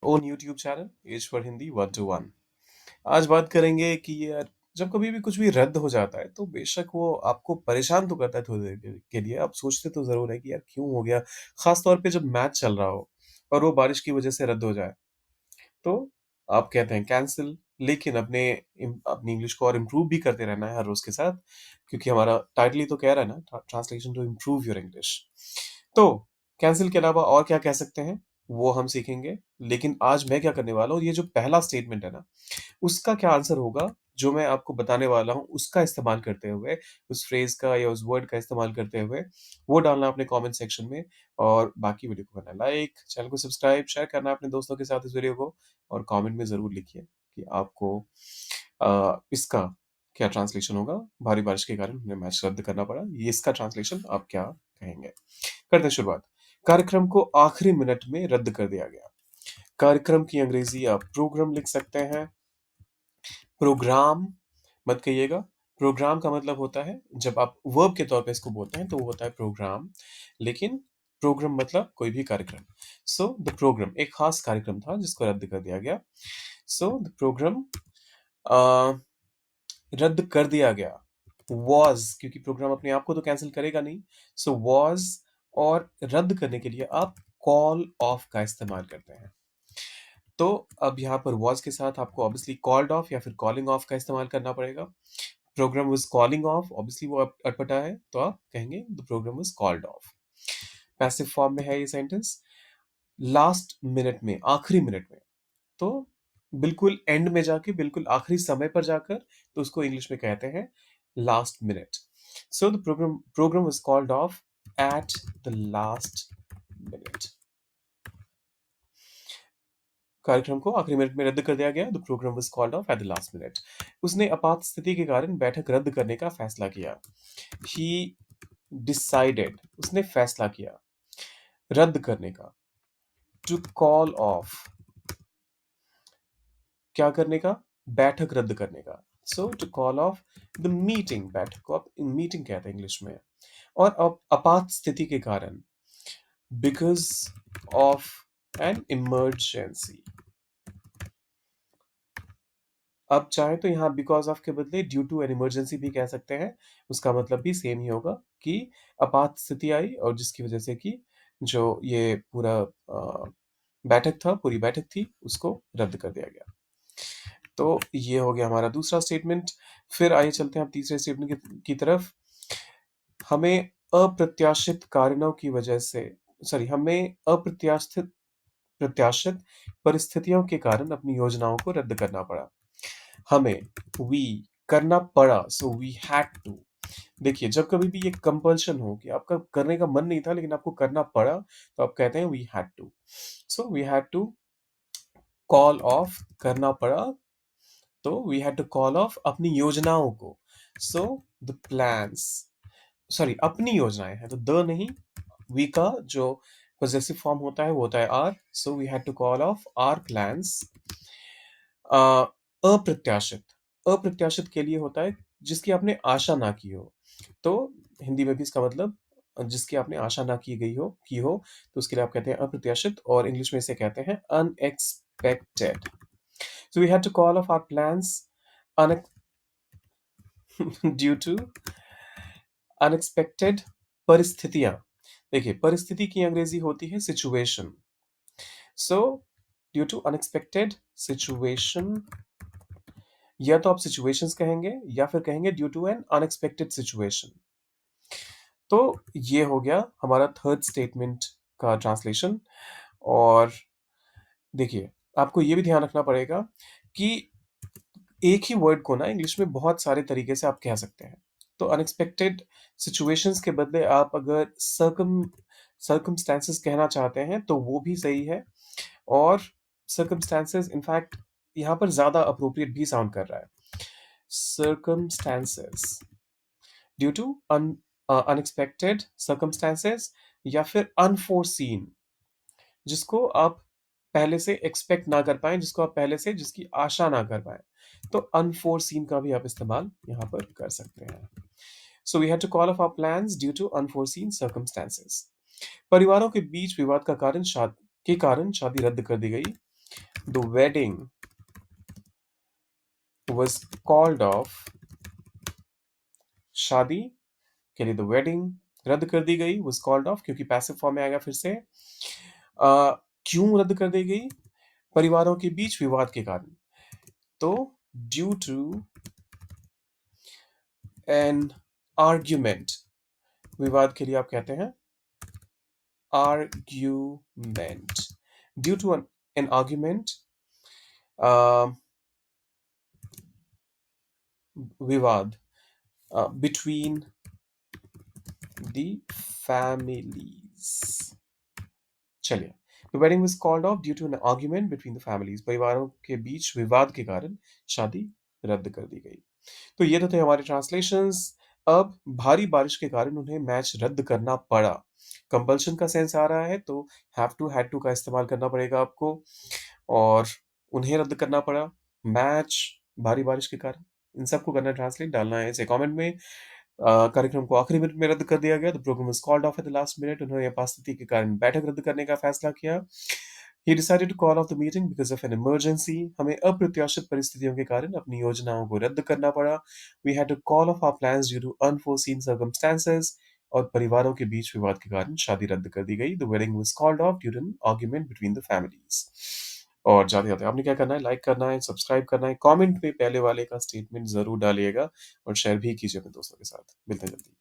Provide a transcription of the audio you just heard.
Own YouTube channel as for Hindi 1 to 1। आज बात करेंगे कि यार जब कभी भी कुछ भी रद्द हो जाता है तो बेशक वो आपको परेशान तो करता है थोड़ी देर के लिए। आप सोचते तो ज़रूर है कि यार क्यों हो गया? ख़ास तौर पे जब मैच चल रहा हो और वो बारिश की वज़ह से रद्द हो जाए। तो आप कहते हैं कैंसल, लेकिन अपनी इंग्लिश को और इम्प्रूव भी करते रहना है हर रोज़ के साथ, क्योंकि हमारा टाइटल ही तो कह रहा है ना, translation to improve your English. तो कैंसल के अलावा और क्या कह सकते हैं, वो हम सीखेंगे। लेकिन आज मैं क्या करने वाला हूँ, ये जो पहला स्टेटमेंट है ना, उसका क्या आंसर होगा, जो मैं आपको बताने वाला हूँ, उसका इस्तेमाल करते हुए, उस फ्रेज़ का या उस वर्ड का इस्तेमाल करते हुए, वो डालना अपने कमेंट सेक्शन में। और बाकी वीडियो को करना लाइक, चैनल को सब्सक्राइब, शेयर करना अपने दोस्तों के साथ इस वीडियो को, और कमेंट में ज़रूर लिखिए कि आपको इसका क्या ट्रांसलेशन होगा। भारी बारिश के कारण हमें मैच रद्द करना पड़ा, ये इसका ट्रांसलेशन आप क्या कहेंगे? करते हैं शुरुआत। कार्यक्रम को आखिरी मिनट में रद्द कर दिया गया। कार्यक्रम की अंग्रेजी आप प्रोग्राम लिख सकते हैं। प्रोग्राम मत कहिएगा। प्रोग्राम का मतलब होता है, जब आप वर्ब के तौर पे इसको बोलते हैं तो वो होता है प्रोग्राम, लेकिन प्रोग्राम मतलब कोई भी कार्यक्रम। सो द प्रोग्राम एक खास कार्यक्रम था जिसको रद्द कर दिया गया। सो द प्रोग्राम रद्द कर दिया गया। वॉज, क्योंकि प्रोग्राम अपने आप को तो कैंसिल करेगा नहीं। सो वॉज, और रद्द करने के लिए आप कॉल ऑफ का इस्तेमाल करते हैं। तो अब यहाँ पर वॉज के साथ आपको ऑब्वियसली कॉल्ड ऑफ या फिर कॉलिंग ऑफ का इस्तेमाल करना पड़ेगा। Program was calling off, obviously वो अटपटा है, तो आप कहेंगे the program was called off. Passive form में है ये सेंटेंस। लास्ट मिनट में, आखिरी मिनट में, तो बिल्कुल एंड में जाके, बिल्कुल आखिरी समय पर जाकर, तो उसको इंग्लिश में कहते हैं last minute. So the program was called off at the last minute. कार्यक्रम को आखिरी मिनट में रद्द कर दिया गया। The program was called off at the last minute. उसने आपात स्थिति के कारण बैठक रद्द करने का फैसला किया। ही डिसाइडेड, उसने फैसला किया रद्द करने का। टू कॉल ऑफ, क्या करने का? बैठक रद्द करने का। So to call off the meeting, बैठक को आप मीटिंग कहते हैं इंग्लिश में। और अब आपात स्थिति के कारण, बिकॉज ऑफ एन इमरजेंसी। अब चाहे तो यहाँ बिकॉज ऑफ के बदले ड्यू टू एन इमरजेंसी भी कह सकते हैं। उसका मतलब भी सेम ही होगा कि आपात स्थिति आई और जिसकी वजह से कि जो ये पूरा बैठक था, पूरी बैठक थी, उसको रद्द कर दिया गया। तो ये हो गया हमारा दूसरा स्टेटमेंट। फिर आइए चलते हैं अब तीसरे स्टेटमेंट की तरफ। हमें अप्रत्याशित कारणों की वजह से, हमें अप्रत्याशित प्रत्याशित परिस्थितियों के कारण अपनी योजनाओं को रद्द करना पड़ा। हमें, वी, करना पड़ा, सो वी हैड टू। देखिए, जब कभी भी ये कंपल्शन हो कि आपका करने का मन नहीं था लेकिन आपको करना पड़ा, तो आप कहते हैं we had to. So we had to call off, करना पड़ा, तो we had to call off अपनी योजनाओं को। सो द प्लान्स, अपनी योजनाएं हैं तो द नहीं, वी का जो पोजेसिव फॉर्म होता है वो होता है our. So we had to call off our plans. अप्रत्याशित, अप्रत्याशित के लिए होता है जिसकी आपने आशा ना की हो। तो हिंदी में भी इसका मतलब जिसकी आपने आशा ना की हो, तो उसके लिए आप कहते हैं अप्रत्याशित, और इंग्लिश में इसे कहते हैं unexpected. So we had to call off our plans due to unexpected परिस्थितियां। देखिए, परिस्थिति की अंग्रेजी होती है situation. So due to unexpected situation, या तो आप सिचुएशंस कहेंगे या फिर कहेंगे due to an unexpected situation. तो ये हो गया हमारा थर्ड स्टेटमेंट का ट्रांसलेशन। और देखिए, आपको ये भी ध्यान रखना पड़ेगा कि एक ही वर्ड को ना इंग्लिश में बहुत सारे तरीके से आप कह सकते हैं। तो अनएक्सपेक्टेड सिचुएशंस के बदले आप अगर सर्कमस्टेंसेस कहना चाहते हैं तो वो भी सही है। और सर्कमस्टेंसेस इनफैक्ट यहाँ पर ज़्यादा अप्रोप्रिएट भी साउंड कर रहा है। Circumstances due to unexpected circumstances, या फिर अनफोर्सीन, जिसको आप पहले से एक्सपेक्ट ना कर पाएँ, जिसको आप पहले से जिसकी आशा ना कर पाएँ। तो अनफोर्सीन का भी आप इस्तेमाल यहाँ पर कर सकते हैं। So we had to call off our plans due to unforeseen circumstances. परिवारों के बीच विवाद के कारण शादी रद्द कर दी गई। The wedding was called off. शादी के लिए द वेडिंग रद्द कर दी गई, was called off, क्योंकि पैसिव फॉर्म में आएगा फिर से। क्यों रद्द कर दी गई? परिवारों के बीच विवाद के कारण। तो ड्यू टू एन आर्ग्यूमेंट, विवाद के लिए आप कहते हैं argument. Due to an argument, विवाद बिटवीन द फैमिलीज। चलिए, the wedding was called off due to an argument between the families, परिवारों के बीच विवाद के कारण शादी रद्द कर दी गई। तो ये तो थे हमारे ट्रांसलेशंस। अब भारी बारिश के कारण उन्हें मैच रद्द करना पड़ा। कंपल्शन का सेंस आ रहा है तो हैव टू हैड टू का इस्तेमाल करना पड़ेगा आपको, और उन्हें रद्द करना पड़ा, मैच, भारी बारिश के कारण, इन सबको करना है ट्रांसलेट, डालना है इसे कमेंट में। कार्यक्रम को आखिरी मिनट में रद्द कर दिया गया। The program was called off at the last minute. उन्होंने उपस्थिति के कारण बैठक रद्द करने का फैसला किया। He decided to call off the meeting because of an emergency. हमें अप्रत्याशित परिस्थितियों के कारण अपनी योजनाओं को रद्द करना पड़ा। We had to call off our plans due to unforeseen circumstances. और परिवारों के बीच विवाद के कारण शादी रद्द कर दी गई। The wedding was called off due to an argument between the families. और जाते जाते आपने क्या करना है, लाइक करना है, सब्सक्राइब करना है, कमेंट में पहले वाले का स्टेटमेंट जरूर डालिएगा और शेयर भी कीजिए अपने दोस्तों के साथ। मिलते हैं जल्दी।